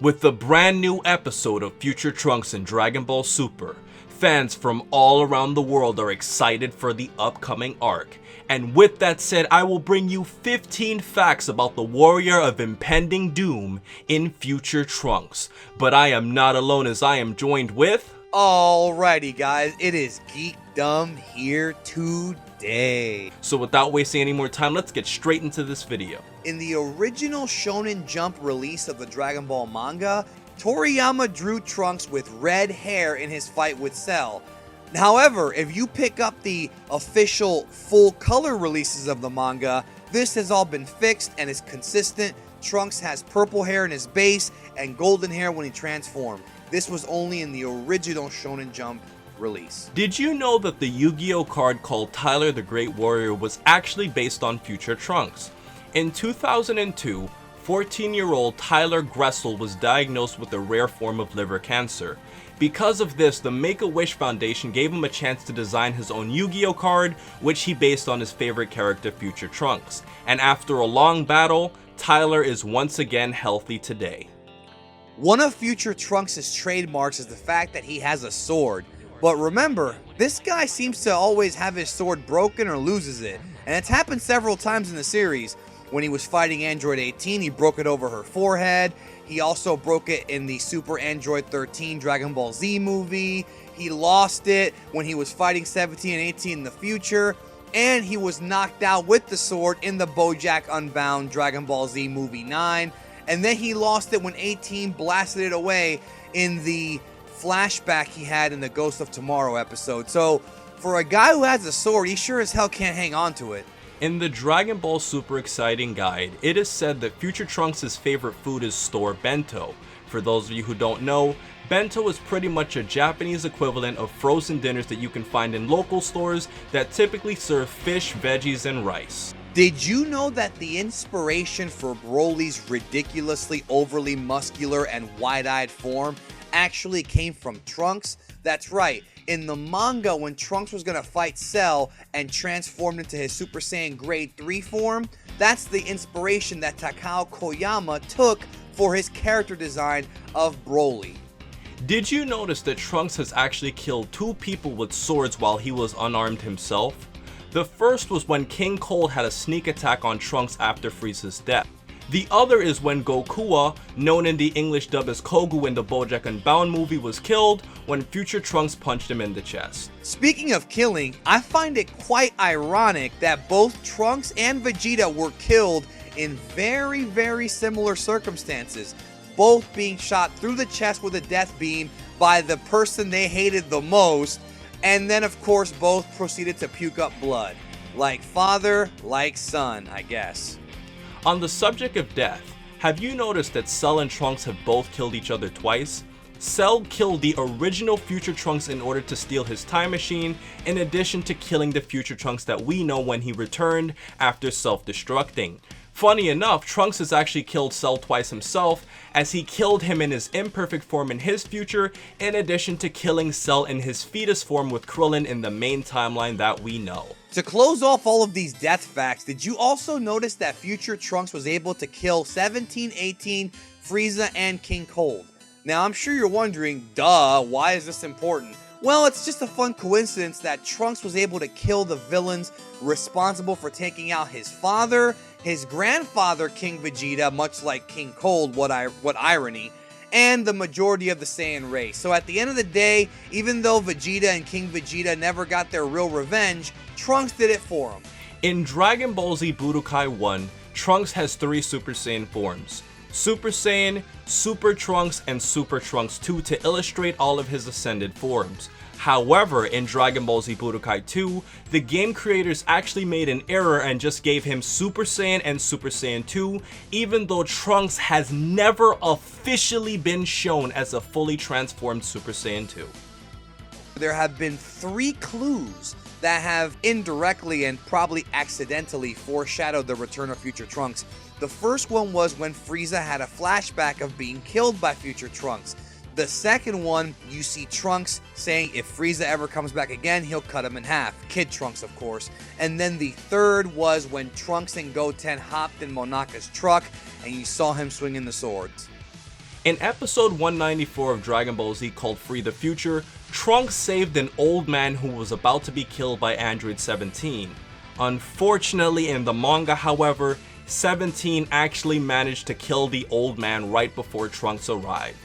With the brand new episode of Future Trunks in Dragon Ball Super, fans from all around the world are excited for the upcoming arc. And with that said, I will bring you 15 facts about the warrior of impending doom in Future Trunks. But I am not alone, as I am joined with... Alrighty guys, it is Geekdom here today. So without wasting any more time, let's get straight into this video. In the original Shonen Jump release of the Dragon Ball manga, Toriyama drew Trunks with red hair in his fight with Cell. However, if you pick up the official full color releases of the manga, this has all been fixed and is consistent. Trunks has purple hair in his base and golden hair when he transformed. This was only in the original Shonen Jump release. Did you know that the Yu-Gi-Oh card called Tyler the Great Warrior was actually based on Future Trunks? In 2002, 14-year-old Tyler Gressel was diagnosed with a rare form of liver cancer. Because of this, the Make-A-Wish Foundation gave him a chance to design his own Yu-Gi-Oh card, which he based on his favorite character, Future Trunks. And after a long battle, Tyler is once again healthy today. One of Future Trunks' trademarks is the fact that he has a sword. But remember, this guy seems to always have his sword broken or loses it. And it's happened several times in the series. When he was fighting Android 18, he broke it over her forehead. He also broke it in the Super Android 13 Dragon Ball Z movie. He lost it when he was fighting 17 and 18 in the future. And he was knocked out with the sword in the BoJack Unbound Dragon Ball Z movie 9. And then he lost it when 18 blasted it away in the flashback he had in the Ghost of Tomorrow episode. So for a guy who has a sword, he sure as hell can't hang on to it. In the Dragon Ball Super Exciting Guide, it is said that Future Trunks' favorite food is store bento. For those of you who don't know, bento is pretty much a Japanese equivalent of frozen dinners that you can find in local stores that typically serve fish, veggies, and rice. Did you know that the inspiration for Broly's ridiculously overly muscular and wide-eyed form actually came from Trunks? That's right. In the manga, when Trunks was going to fight Cell and transformed into his Super Saiyan Grade 3 form, that's the inspiration that Takao Koyama took for his character design of Broly. Did you notice that Trunks has actually killed 2 people with swords while he was unarmed himself? The first was when King Cold had a sneak attack on Trunks after Frieza's death. The other is when Gokuwa, known in the English dub as Kogu in the BoJack Unbound movie, was killed when Future Trunks punched him in the chest. Speaking of killing, I find it quite ironic that both Trunks and Vegeta were killed in very, very similar circumstances, both being shot through the chest with a death beam by the person they hated the most, and then of course both proceeded to puke up blood. Like father, like son, I guess. On the subject of death, have you noticed that Cell and Trunks have both killed each other twice? Cell killed the original Future Trunks in order to steal his time machine, in addition to killing the Future Trunks that we know when he returned after self-destructing. Funny enough, Trunks has actually killed Cell twice himself, as he killed him in his imperfect form in his future, in addition to killing Cell in his fetus form with Krillin in the main timeline that we know. To close off all of these death facts, did you also notice that Future Trunks was able to kill 17, 18, Frieza, and King Cold? Now I'm sure you're wondering, duh, why is this important? Well, it's just a fun coincidence that Trunks was able to kill the villains responsible for taking out his father, his grandfather King Vegeta, much like King Cold, what irony, and the majority of the Saiyan race. So at the end of the day, even though Vegeta and King Vegeta never got their real revenge, Trunks did it for them. In Dragon Ball Z Budokai 1, Trunks has 3 Super Saiyan forms: Super Saiyan, Super Trunks, and Super Trunks 2 to illustrate all of his ascended forms. However, in Dragon Ball Z Budokai 2, the game creators actually made an error and just gave him Super Saiyan and Super Saiyan 2, even though Trunks has never officially been shown as a fully transformed Super Saiyan 2. There have been 3 clues that have indirectly and probably accidentally foreshadowed the return of Future Trunks. The first one was when Frieza had a flashback of being killed by Future Trunks. The second one, you see Trunks saying if Frieza ever comes back again, he'll cut him in half. Kid Trunks, of course. And then the third was when Trunks and Goten hopped in Monaka's truck and you saw him swinging the swords. In episode 194 of Dragon Ball Z called Free the Future, Trunks saved an old man who was about to be killed by Android 17. Unfortunately, in the manga, however, 17 actually managed to kill the old man right before Trunks arrived.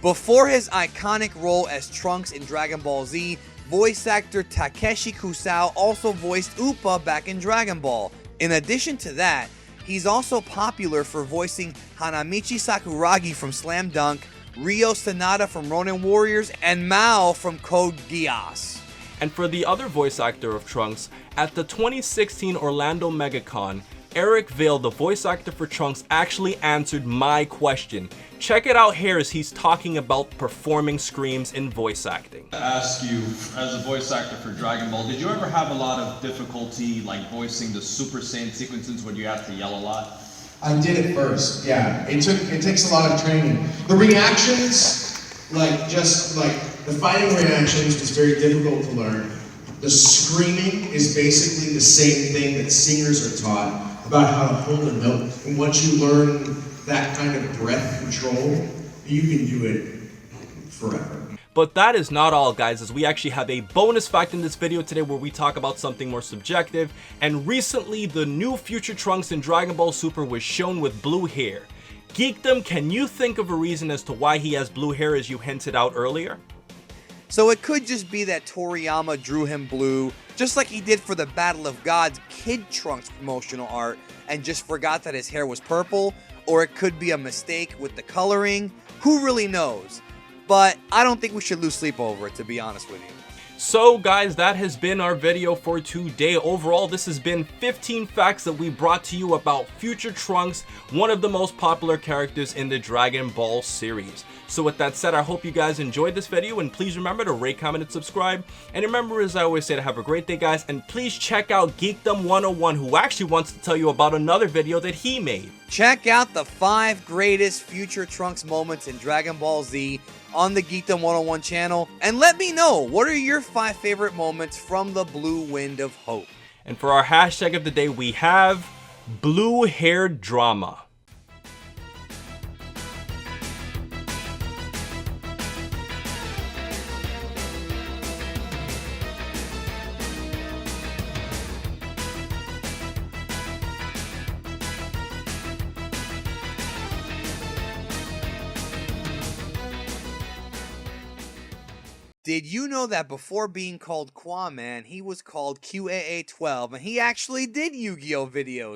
Before his iconic role as Trunks in Dragon Ball Z, voice actor Takeshi Kusao also voiced Upa back in Dragon Ball. In addition to that, he's also popular for voicing Hanamichi Sakuragi from Slam Dunk, Ryo Sanada from Ronin Warriors, and Mao from Code Geass. And for the other voice actor of Trunks, at the 2016 Orlando MegaCon, Eric Vale, the voice actor for Trunks, actually answered my question. Check it out here as he's talking about performing screams in voice acting. To ask you, as a voice actor for Dragon Ball, did you ever have a lot of difficulty like voicing the Super Saiyan sequences when you have to yell a lot? I did it first, yeah. It takes a lot of training. The reactions, the fighting reactions was very difficult to learn. The screaming is basically the same thing that singers are taught about how to hold a note. And once you learn that kind of breath control, you can do it forever. But that is not all, guys, as we actually have a bonus fact in this video today where we talk about something more subjective. And recently, the new future Trunks in Dragon Ball Super was shown with blue hair. Geekdom, can you think of a reason as to why he has blue hair, as you hinted out earlier? So it could just be that Toriyama drew him blue, just like he did for the Battle of Gods Kid Trunks promotional art, and just forgot that his hair was purple, or it could be a mistake with the coloring. Who really knows? But I don't think we should lose sleep over it, to be honest with you. So guys, that has been our video for today. Overall, this has been 15 facts that we brought to you about future Trunks, one of the most popular characters in the Dragon Ball series. So with that said, I hope you guys enjoyed this video, and please remember to rate, comment, and subscribe. And remember, as I always say, to have a great day, guys, and please check out Geekdom101, who actually wants to tell you about another video that he made. Check out the 5 greatest future Trunks moments in Dragon Ball Z on the Geekdom101 channel, and let me know, what are your 5 favorite moments from the Blue Wind of Hope? And for our hashtag of the day, we have blue hair drama. Did you know that before being called Qaaman, he was called QAA12, and he actually did Yu-Gi-Oh videos?